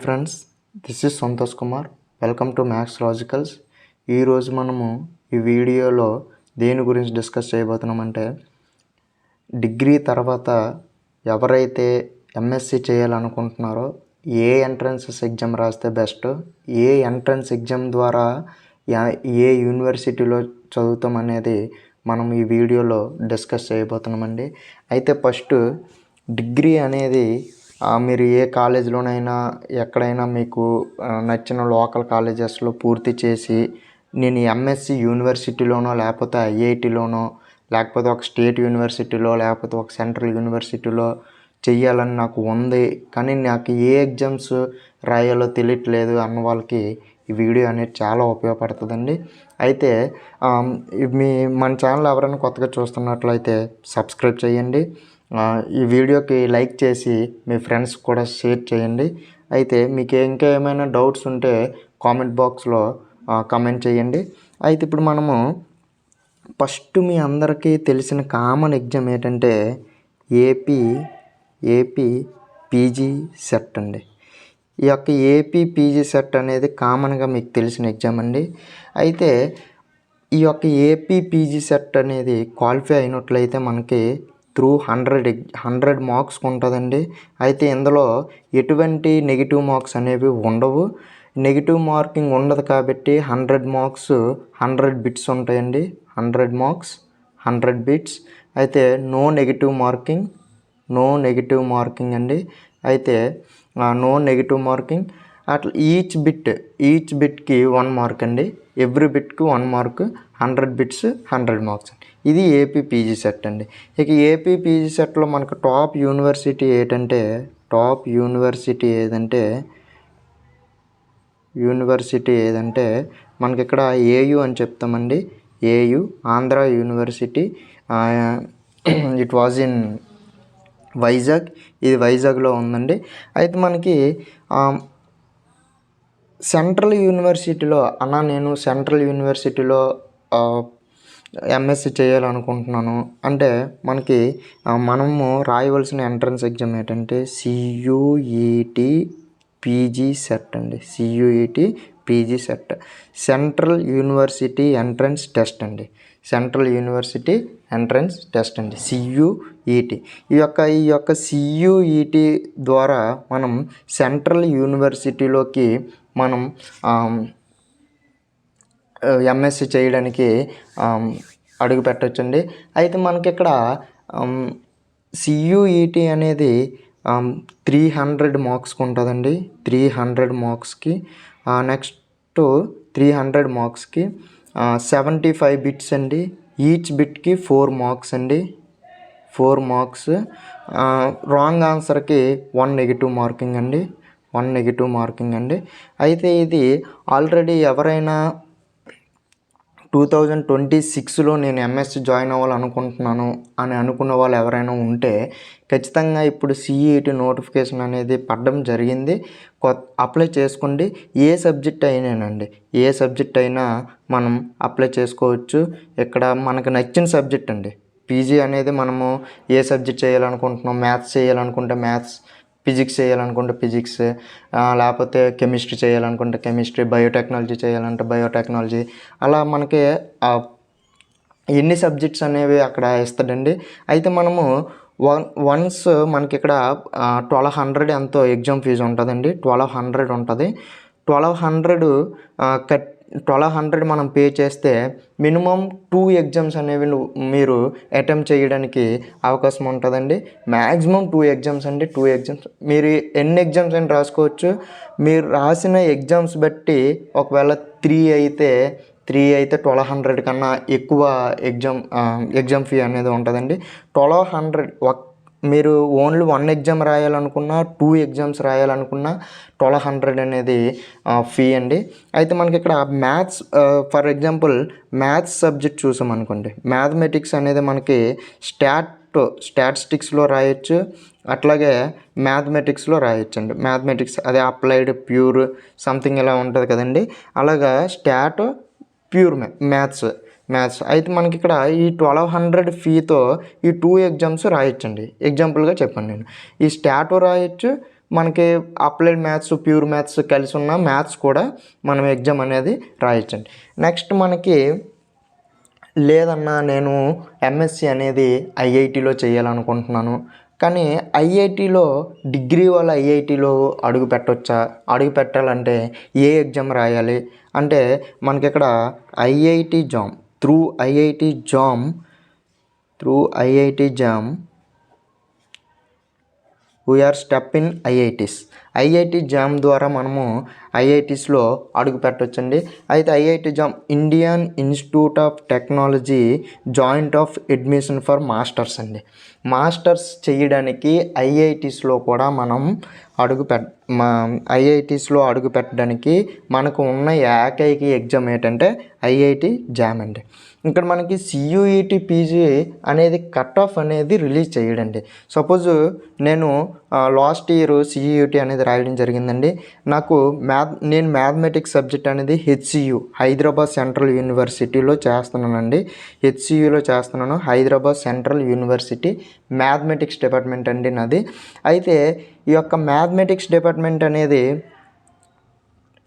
Friends, this is Santosh Kumar. Welcome to maths logicals. ఈరోజు మనము ఈ వీడియోలో దేని గురించి డిస్కస్ చేయబోతున్నామంటే, డిగ్రీ తర్వాత ఎవరైతే ఎంఎస్సి చేయాలనుకుంటున్నారో ఏ ఎంట్రన్సెస్ ఎగ్జామ్ రాస్తే బెస్ట్, ఏ ఎంట్రన్స్ ఎగ్జామ్ ద్వారా ఏ యూనివర్సిటీలో చదువుతాం అనేది మనం ఈ వీడియోలో డిస్కస్ చేయబోతున్నామండి. అయితే ఫస్ట్ డిగ్రీ అనేది మీరు ఏ కాలేజీలోనైనా ఎక్కడైనా మీకు నచ్చిన లోకల్ కాలేజెస్లో పూర్తి చేసి నేను ఎంఎస్సి యూనివర్సిటీలోనో లేకపోతే ఐఐటీలోనో లేకపోతే ఒక స్టేట్ యూనివర్సిటీలో లేకపోతే ఒక సెంట్రల్ యూనివర్సిటీలో చెయ్యాలని నాకు ఉంది, కానీ నాకు ఏ ఎగ్జామ్స్ రాయాలో తెలియట్లేదు అన్న వాళ్ళకి ఈ వీడియో అనేది చాలా ఉపయోగపడుతుందండి. అయితే మన ఛానల్ ఎవరైనా కొత్తగా చూస్తున్నట్లయితే సబ్స్క్రైబ్ చేయండి. ఈ వీడియోకి లైక్ చేసి మీ ఫ్రెండ్స్ కూడా షేర్ చేయండి. అయితే మీకు ఇంకా ఏమైనా డౌట్స్ ఉంటే కామెంట్ బాక్స్లో కామెంట్ చేయండి. అయితే ఇప్పుడు మనము ఫస్ట్ మీ అందరికీ తెలిసిన కామన్ ఎగ్జామ్ ఏంటంటే ఏపీ పీజీ సెట్ అండి. ఈ యొక్క ఏపీ పీజీ సెట్ అనేది కామన్గా మీకు తెలిసిన ఎగ్జామ్ అండి. అయితే ఈ యొక్క ఏపీ పీజీ సెట్ అనేది క్వాలిఫై అయినట్లయితే మనకి త్రూ 100 మార్క్స్కి ఉంటుందండి. అయితే ఇందులో ఎటువంటి నెగిటివ్ మార్క్స్ అనేవి ఉండవు. నెగిటివ్ మార్కింగ్ ఉండదు కాబట్టి 100 మార్క్స్ 100 బిట్స్ ఉంటాయండి. 100 మార్క్స్ 100 బిట్స్. అయితే నో నెగిటివ్ మార్కింగ్ అండి. అయితే నో నెగిటివ్ మార్కింగ్. అట్లా ఈచ్ బిట్కి 1 మార్క్ అండి. ఎవ్రీ బిట్కి 1 మార్క్. 100 bits 100 marks. ఇది ఏపీ పీజీ సెట్ అండి. ఇక ఏపీ పీజీ సెట్లో మనకు టాప్ యూనివర్సిటీ ఏదంటే మనకి ఇక్కడ ఏయు అని చెప్తామండి. AU Andhra university. It was in Vizag. ఇది వైజాగ్లో ఉందండి. అయితే మనకి సెంట్రల్ యూనివర్సిటీలో నేను సెంట్రల్ యూనివర్సిటీలో ఎంఎస్సి చేయాలనుకుంటున్నాను అంటే మనము రాయవలసిన ఎంట్రన్స్ ఎగ్జామ్ ఏంటంటే సియుఈటి పీజీ సెట్ అండి. CUET PG set central university entrance test అండి. సియుఈటి. ఈ యొక్క సియుఈటి ద్వారా మనం సెంట్రల్ యూనివర్సిటీలోకి మనం ఎంఎస్సి చేయడానికి అడుగు పెట్టవచ్చండి. అయితే మనకి ఇక్కడ సియుఈటి అనేది 300 మార్క్స్కి ఉంటుందండి. 300 మార్క్స్కి నెక్స్ట్ 300 మార్క్స్కి 75 బిట్స్ అండి. ఈచ్ బిట్కి 4 మార్క్స్ అండి. 4 మార్క్స్. రాంగ్ ఆన్సర్కి 1 నెగిటివ్ మార్కింగ్ అండి. అయితే ఇది ఆల్రెడీ ఎవరైనా 2026లో నేను ఎంఎస్సి జాయిన్ అవ్వాలనుకుంటున్నాను అని అనుకున్న వాళ్ళు ఎవరైనా ఉంటే ఖచ్చితంగా ఇప్పుడు సిఈటి నోటిఫికేషన్ అనేది పడడం జరిగింది. అప్లై చేసుకోండి. ఏ సబ్జెక్ట్ అయినా మనం అప్లై చేసుకోవచ్చు. ఇక్కడ మనకు నచ్చిన సబ్జెక్ట్ అండి. పీజీ అనేది మనము ఏ సబ్జెక్ట్ చేయాలనుకుంటున్నాం, మ్యాథ్స్ చేయాలనుకుంటే మ్యాథ్స్, ఫిజిక్స్ చేయాలనుకుంటే ఫిజిక్స్, లేకపోతే కెమిస్ట్రీ చేయాలనుకుంటే కెమిస్ట్రీ, బయోటెక్నాలజీ చేయాలంటే బయోటెక్నాలజీ, అలా మనకి ఎన్ని సబ్జెక్ట్స్ అనేవి అక్కడ ఇస్తాడండి. అయితే మనము వన్స్ మనకి ఇక్కడ 1200 ఎంతో ఎగ్జామ్ ఫీజు ఉంటుందండి. 1200 ఉంటుంది. 1200 మనం పే చేస్తే మినిమం 2 ఎగ్జామ్స్ అనేవి మీరు అటెంప్ట్ చేయడానికి అవకాశం ఉంటుందండి. మ్యాక్సిమం 2 ఎగ్జామ్స్ అండి. 2 ఎగ్జామ్స్ మీరు ఎన్ని ఎగ్జామ్స్ అయినా రాసుకోవచ్చు. మీరు రాసిన ఎగ్జామ్స్ బట్టి ఒకవేళ 3 అయితే 1200 కన్నా ఎక్కువ ఎగ్జామ్ ఫీ అనేది ఉంటుందండి. 1200 మీరు ఓన్లీ 1 ఎగ్జామ్ రాయాలనుకున్నా, 2 ఎగ్జామ్స్ రాయాలనుకున్నా 1200 అనేది ఫీ అండి. అయితే మనకి ఇక్కడ maths, for example maths subject చూసామనుకోండి, మ్యాథమెటిక్స్ అనేది మనకి స్టాటిస్టిక్స్లో రాయొచ్చు, అట్లాగే మ్యాథమెటిక్స్లో రాయొచ్చండి. మ్యాథమెటిక్స్ అదే అప్లైడ్, ప్యూర్ సంథింగ్ ఇలా ఉంటుంది కదండి. అలాగా స్టాట్, ప్యూర్ మ్యాథ్స్. అయితే మనకి ఇక్కడ ఈ 1200 ఫీతో ఈ 2 ఎగ్జామ్స్ రాయొచ్చండి. ఎగ్జాంపుల్గా చెప్పండి, నేను ఈ స్టాటో రాయొచ్చు, మనకి అప్లైడ్ మ్యాథ్స్, ప్యూర్ మ్యాథ్స్ కలిసి ఉన్న మ్యాథ్స్ కూడా మనం ఎగ్జామ్ అనేది రాయొచ్చండి. నెక్స్ట్ మనకి లేదన్నా నేను ఎంఎస్సి అనేది ఐఐటిలో చేయాలనుకుంటున్నాను, కానీ ఐఐటిలో డిగ్రీ వాళ్ళ ఐఐటిలో అడుగు పెట్టవచ్చా, అడుగు పెట్టాలంటే ఏ ఎగ్జామ్ రాయాలి అంటే మనకి ఇక్కడ IIT JAM through IIT JAM we step in IIT JAM ద్వారా మనము ఐఐటీస్లో అడుగు పెట్టవచ్చండి. అయితే IIT JAM Indian Institute of Technology joint of admission for masters అండి. మాస్టర్స్ చేయడానికి ఐఐటీస్లో కూడా మనం ఐఐటీస్లో అడుగు పెట్టడానికి మనకు ఉన్న ఏకైక ఎగ్జామ్ ఏంటంటే ఐఐటి జామ్ అండి. ఇక్కడ మనకి సియూఈటీ పీజీ అనేది కట్ ఆఫ్ అనేది రిలీజ్ చేయడండి. సపోజ్ నేను లాస్ట్ ఇయర్ సియూఈటీ అనేది రాయడం జరిగిందండి. నేను మ్యాథమెటిక్స్ సబ్జెక్ట్ అనేది హెచ్సియు హైదరాబాద్ సెంట్రల్ యూనివర్సిటీలో చేస్తున్నానండి. హెచ్సియులో చేస్తున్నాను, Hyderabad central university mathematics department అండి నాది. అయితే ఈ యొక్క మ్యాథమెటిక్స్ డిపార్ట్మెంట్ అనేది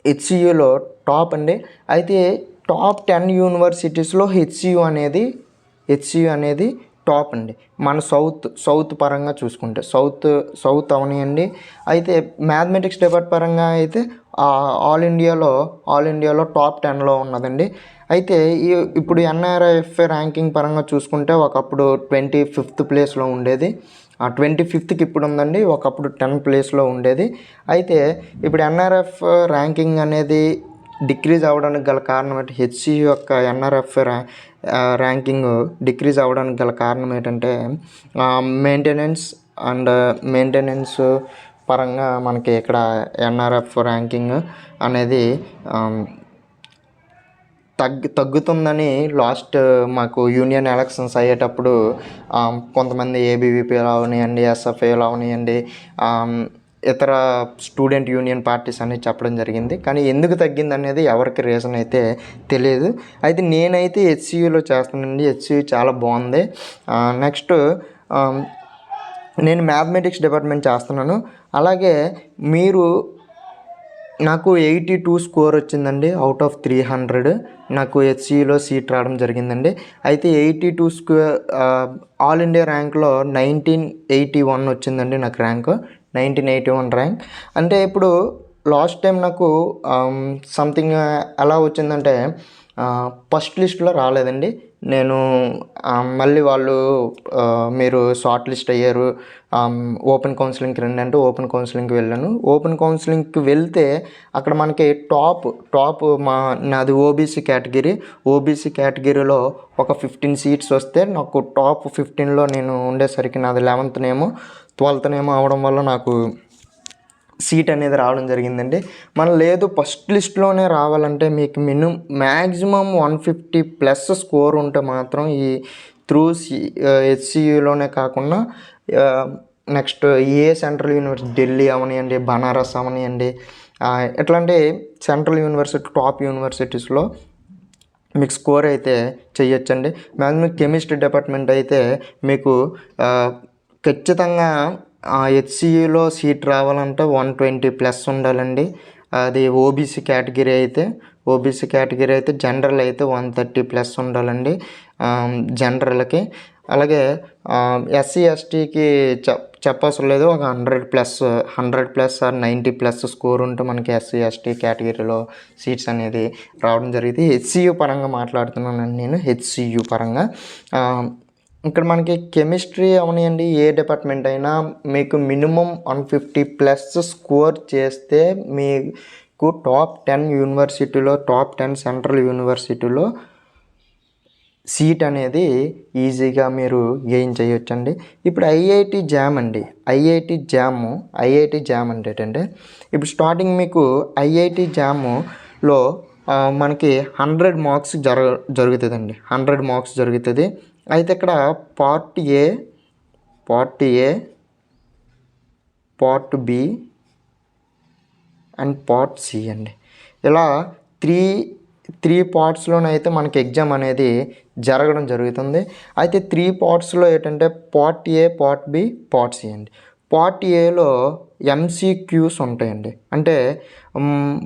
హెచ్సియులో టాప్ అండి. అయితే టాప్ 10 యూనివర్సిటీస్లో హెచ్సియు అనేది టాప్ అండి. మన సౌత్ పరంగా చూసుకుంటే సౌత్ అవనియండి. అయితే మ్యాథమెటిక్స్ డిపార్ట్మెంట్ పరంగా అయితే ఆల్ ఇండియాలో టాప్ 10లో ఉన్నదండి. అయితే ఇప్పుడు ఎన్ఆర్ఐఎఫ్ఏ ర్యాంకింగ్ పరంగా చూసుకుంటే ఒకప్పుడు 25th ప్లేస్లో ఉండేది, 25th ఇప్పుడు ఉందండి, ఒకప్పుడు 10th ప్లేస్లో ఉండేది. అయితే ఇప్పుడు ఎన్ఆర్ఎఫ్ ర్యాంకింగ్ అనేది డిక్రీజ్ అవ్వడానికి గల కారణం ఏంటి, హెచ్సియు యొక్క ఎన్ఆర్ఎఫ్ ర్యాంకింగ్ డిక్రీజ్ అవ్వడానికి గల కారణం ఏంటంటే మెయింటెనెన్స్ పరంగా మనకి ఇక్కడ ఎన్ఆర్ఎఫ్ ర్యాంకింగ్ అనేది తగ్గుతుందని లాస్ట్ మాకు యూనియన్ ఎలక్షన్స్ అయ్యేటప్పుడు కొంతమంది ఏబీవీపీలు అవనివ్వండి, ఎస్ఎఫ్ఐలు అవనివ్వండి, ఇతర స్టూడెంట్ యూనియన్ పార్టీస్ అనేది చెప్పడం జరిగింది. కానీ ఎందుకు తగ్గింది అనేది ఎవరికి రీజన్ అయితే తెలియదు. అయితే నేనైతే హెచ్సియులో చేస్తానండి. హెచ్సియు చాలా బాగుంది. నెక్స్ట్ నేను మ్యాథమెటిక్స్ డిపార్ట్మెంట్ చేస్తున్నాను. అలాగే నాకు 82 స్కోర్ వచ్చిందండి అవుట్ ఆఫ్ 300. నాకు హెచ్సియులో సీట్ రావడం జరిగిందండి. అయితే 82 స్కోర్ ఆల్ ఇండియా ర్యాంక్లో 1981 వచ్చిందండి నాకు ర్యాంక్, 1981 ర్యాంక్. అంటే ఇప్పుడు లాస్ట్ టైం నాకు సంథింగ్ ఎలా వచ్చిందంటే ఫస్ట్ లిస్ట్లో రాలేదండి. నేను మళ్ళీ వాళ్ళు మీరు షార్ట్ లిస్ట్ అయ్యారు, ఓపెన్ కౌన్సిలింగ్కి రండి అంటే ఓపెన్ కౌన్సిలింగ్కి వెళ్ళాను. ఓపెన్ కౌన్సిలింగ్కి వెళ్తే అక్కడ మనకి టాప్ నాది ఓబీసీ కేటగిరీలో ఒక 15 సీట్స్ వస్తే నాకు టాప్ 15లో నేను ఉండేసరికి నాది 11th నేమో 12th నేమో అవడం వల్ల నాకు సీట్ అనేది రావడం జరిగిందండి. మనం లేదు ఫస్ట్ లిస్ట్లోనే రావాలంటే మీకు మ్యాక్సిమం 150+ స్కోర్ ఉంటే మాత్రం ఈ త్రూ హెచ్సియులోనే కాకుండా నెక్స్ట్ సెంట్రల్ యూనివర్సిటీ ఢిల్లీ అవనివ్వండి, బనారస్ అవనివ్వండి, ఇట్లాంటి సెంట్రల్ యూనివర్సిటీ టాప్ యూనివర్సిటీస్లో మీకు స్కోర్ అయితే చేయొచ్చండి. మ్యాక్సిమం కెమిస్ట్రీ డిపార్ట్మెంట్ అయితే మీకు ఖచ్చితంగా హెచ్సియులో సీట్ రావాలంటే 120+ ఉండాలండి. అది ఓబీసీ కేటగిరీ అయితే జనరల్ అయితే 130+ ఉండాలండి జనరల్కి. అలాగే ఎస్సీ ఎస్టీకి చెప్పవసరం లేదు, ఒక 100+ ఆర్ 90+ స్కోర్ ఉంటే మనకి ఎస్సీ ఎస్టీ కేటగిరీలో సీట్స్ అనేది రావడం జరిగింది. హెచ్సియు పరంగా మాట్లాడుతున్నానండి నేను, హెచ్సియు పరంగా. ఇక్కడ మనకి కెమిస్ట్రీ అవనివ్వండి, ఏ డిపార్ట్మెంట్ అయినా మీకు మినిమం 150+ స్కోర్ చేస్తే మీకు టాప్ 10 యూనివర్సిటీలో, టాప్ 10 సెంట్రల్ యూనివర్సిటీలో సీట్ అనేది ఈజీగా మీరు గెయిన్ చేయొచ్చండి. ఇప్పుడు ఐఐటి జామ్ అంటే ఏంటంటే ఇప్పుడు స్టార్టింగ్ మీకు ఐఐటి జామ్లో మనకి 100 మార్క్స్ జరుగుతుందండి, 100 మార్క్స్ జరుగుతుంది. అయితే ఇక్కడ part A, part B and part C అండి. ఇలా త్రీ పార్ట్స్లోనైతే మనకి ఎగ్జామ్ అనేది జరగడం జరుగుతుంది. అయితే 3 పార్ట్స్లో ఏంటంటే part A, part B, part C అండి. పార్ట్ ఏలో ఎంసీక్యూస్ ఉంటాయండి, అంటే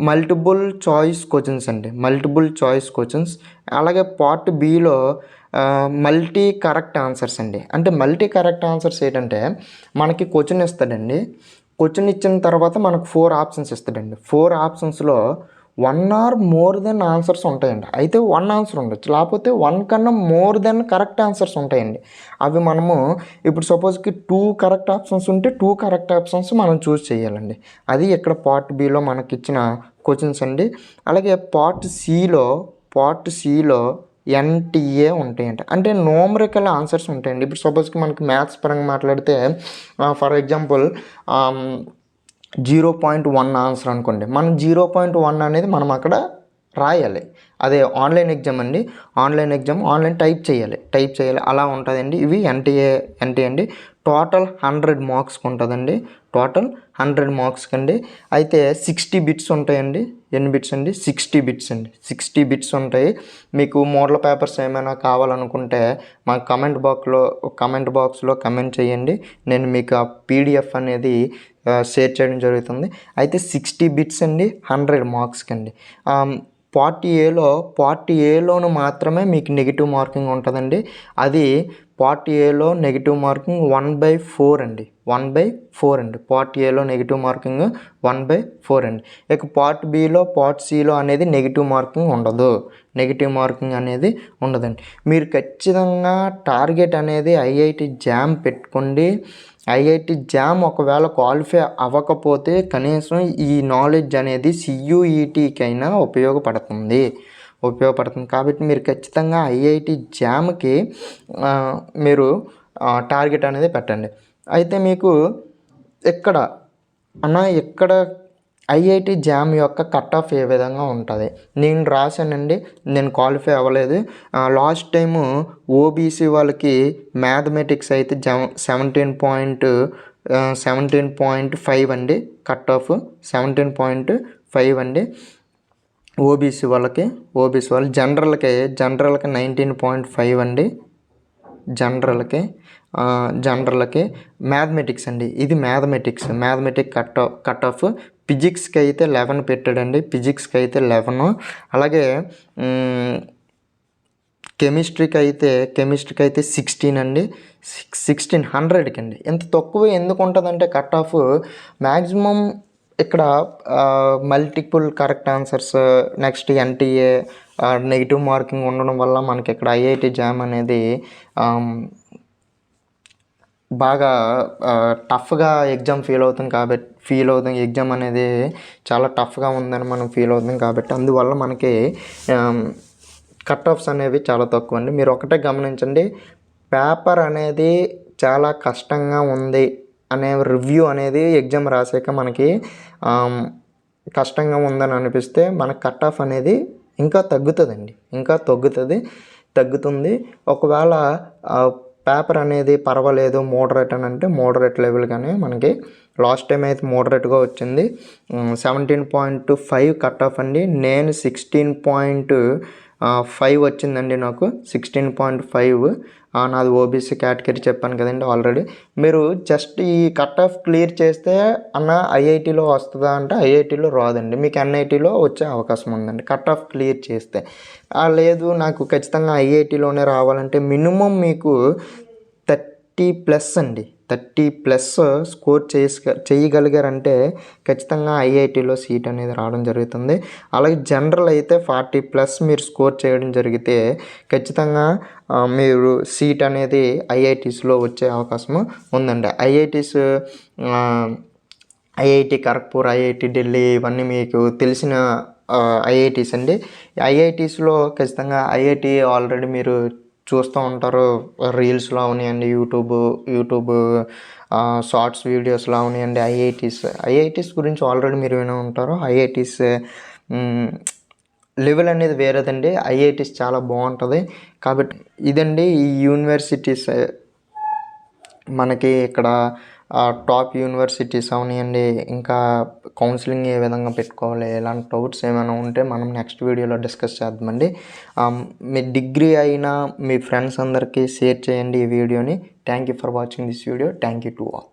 మల్టిపుల్ చాయిస్ క్వశ్చన్స్ అండి, మల్టిపుల్ చాయిస్ క్వశ్చన్స్. అలాగే పార్ట్ బిలో మల్టీ కరెక్ట్ ఆన్సర్స్ అండి. అంటే మల్టీ కరెక్ట్ ఆన్సర్స్ ఏంటంటే మనకి క్వశ్చన్ ఇస్తాడండి, క్వశ్చన్ ఇచ్చిన తర్వాత మనకు 4 ఆప్షన్స్ ఇస్తాడండి. 4 ఆప్షన్స్లో 1 ఆర్ మోర్ దెన్ ఆన్సర్స్ ఉంటాయండి. అయితే 1 ఆన్సర్ ఉండొచ్చు, లేకపోతే 1 కన్నా మోర్ దెన్ కరెక్ట్ ఆన్సర్స్ ఉంటాయండి. అవి మనము ఇప్పుడు సపోజ్కి 2 కరెక్ట్ ఆప్షన్స్ ఉంటే 2 కరెక్ట్ ఆప్షన్స్ మనం చూస్ చేయాలండి. అది ఇక్కడ పార్ట్ బిలో మనకి ఇచ్చిన క్వశ్చన్స్ అండి. అలాగే పార్ట్ సిలో ఎన్టీఏ ఉంటాయండి, అంటే న్యూమరికల్ ఆన్సర్స్ ఉంటాయండి. ఇప్పుడు సపోజ్కి మనకి మ్యాథ్స్ పరంగా మాట్లాడితే ఫర్ ఎగ్జాంపుల్ 0.1 ఆన్సర్ అనుకోండి, మనం 0.1 అనేది మనం అక్కడ రాయాలి. అదే ఆన్లైన్ ఎగ్జామ్ అండి, ఆన్లైన్ టైప్ చేయాలి అలా ఉంటుందండి. ఇవి ఎన్టీఏ అండి. టోటల్ 100 మార్క్స్కి ఉంటుందండి, టోటల్ 100 మార్క్స్కి అండి. అయితే 60 బిట్స్ ఉంటాయండి. ఎన్ని బిట్స్ అండి? 60 బిట్స్ అండి. 60 బిట్స్ ఉంటాయి. మీకు మోడల్ పేపర్స్ ఏమైనా కావాలనుకుంటే మా కమెంట్ బాక్స్లో కమెంట్ చేయండి, నేను మీకు ఆ పీడిఎఫ్ అనేది షేర్ చేయడం జరుగుతుంది. అయితే 60 బిట్స్ అండి, 100 మార్క్స్కి అండి. పార్ట్ ఏలోను మాత్రమే మీకు నెగిటివ్ మార్కింగ్ ఉంటుందండి. అది పార్ట్ ఏలో నెగిటివ్ మార్కింగ్ 1/4 అండి, 1/4 అండి. పార్ట్ ఏలో నెగిటివ్ మార్కింగ్ 1/4 అండి. ఇక పార్ట్ సిలో అనేది నెగిటివ్ మార్కింగ్ ఉండదండి. మీరు ఖచ్చితంగా టార్గెట్ అనేది ఐఐటి జామ్ పెట్టుకోండి. ఐఐటి జామ్ ఒకవేళ క్వాలిఫై అవ్వకపోతే కనీసం ఈ నాలెడ్జ్ అనేది సియూఈటీకైనా ఉపయోగపడుతుంది. కాబట్టి మీరు ఖచ్చితంగా ఐఐటి జామ్కి మీరు టార్గెట్ అనేది పెట్టండి. అయితే మీకు ఇక్కడ ఐఐటి జామ్ యొక్క కట్ ఆఫ్ ఏ విధంగా ఉంటుంది? నేను రాశానండి, నేను క్వాలిఫై అవ్వలేదు. లాస్ట్ టైము ఓబీసీ వాళ్ళకి మ్యాథమెటిక్స్ అయితే 17.5 అండి, కట్ ఆఫ్ 17.5 అండి. ఓబీసీ వాళ్ళు జనరల్కి 19.5 అండి. జనరల్కి మ్యాథమెటిక్స్ అండి, ఇది మ్యాథమెటిక్స్ కట్ ఆఫ్. ఫిజిక్స్కి అయితే 11 పెట్టాడండి, 11. అలాగే కెమిస్ట్రీకి అయితే 16 అండి, 1600కి అండి. ఇంత తక్కువ ఎందుకు ఉంటుందంటే కట్ ఆఫ్ మ్యాక్సిమం ఇక్కడ multiple correct answers, next NTA negative marking ఉండడం వల్ల మనకి ఇక్కడ ఐఐటి జామ్ అనేది బాగా టఫ్గా ఎగ్జామ్ ఫీల్ అవుతాం ఎగ్జామ్ అనేది చాలా టఫ్గా ఉందని మనం ఫీల్ అవుతాం. కాబట్టి అందువల్ల మనకి కట్ ఆఫ్స్ అనేవి చాలా తక్కువ అండి. మీరు ఒకటే గమనించండి, పేపర్ అనేది చాలా కష్టంగా ఉంది అనే రివ్యూ అనేది ఎగ్జామ్ రాసాక మనకి కష్టంగా ఉందని అనిపిస్తే మనకు కట్ ఆఫ్ అనేది ఇంకా తగ్గుతుంది. ఒకవేళ పేపర్ అనేది పర్వాలేదు మోడరేట్ అని అంటే మోడరేట్ లెవెల్ కానీ మనకి లాస్ట్ టైం అయితే మోడరేట్గా వచ్చింది. 17.5 కట్ ఆఫ్ అండి. నేను 16.5 వచ్చిందండి, నాకు 16.5. నాది ఓబీసీ కేటగిరీ చెప్పాను కదండి ఆల్రెడీ. మీరు జస్ట్ ఈ కట్ ఆఫ్ క్లియర్ చేస్తే ఐఐటీలో వస్తుందా అంటే ఐఐటీలో రాదండి, మీకు ఎన్ఐటీలో వచ్చే అవకాశం ఉందండి కట్ ఆఫ్ క్లియర్ చేస్తే. లేదు నాకు ఖచ్చితంగా ఐఐటీలోనే రావాలంటే మినిమం మీకు 30+ అండి, 30+ స్కోర్ చేయగలిగారంటే ఖచ్చితంగా ఐఐటీలో సీట్ అనేది రావడం జరుగుతుంది. అలాగే జనరల్ అయితే 40+ మీరు స్కోర్ చేయడం జరిగితే ఖచ్చితంగా మీరు సీట్ అనేది ఐఐటీస్లో వచ్చే అవకాశం ఉందండి. ఐఐటి ఖరగ్పూర్, ఐఐటి ఢిల్లీ ఇవన్నీ మీకు తెలిసిన ఐఐటీస్ అండి. ఐఐటీస్లో ఖచ్చితంగా ఐఐటి ఆల్రెడీ మీరు చూస్తూ ఉంటారు, రీల్స్లో అవనివ్వండి, యూట్యూబ్ షార్ట్స్ వీడియోస్లో అవనివ్వండి. ఐఐటీస్ గురించి ఆల్రెడీ మీరు వినే ఉంటారు. ఐఐటీస్ లెవెల్ అనేది వేరేదండి, ఐఐటీస్ చాలా బాగుంటుంది. కాబట్టి ఇదండి ఈ యూనివర్సిటీస్ మనకి ఇక్కడ టాప్ యూనివర్సిటీస్ అవనివ్వండి, ఇంకా కౌన్సిలింగ్ ఏ విధంగా పెట్టుకోవాలి, ఇలాంటి డౌట్స్ ఏమైనా ఉంటే మనం నెక్స్ట్ వీడియోలో డిస్కస్ చేద్దామండి. మీ డిగ్రీ అయినా మీ ఫ్రెండ్స్ అందరికీ షేర్ చేయండి ఈ వీడియోని. Thank you for watching this video. Thank you to all.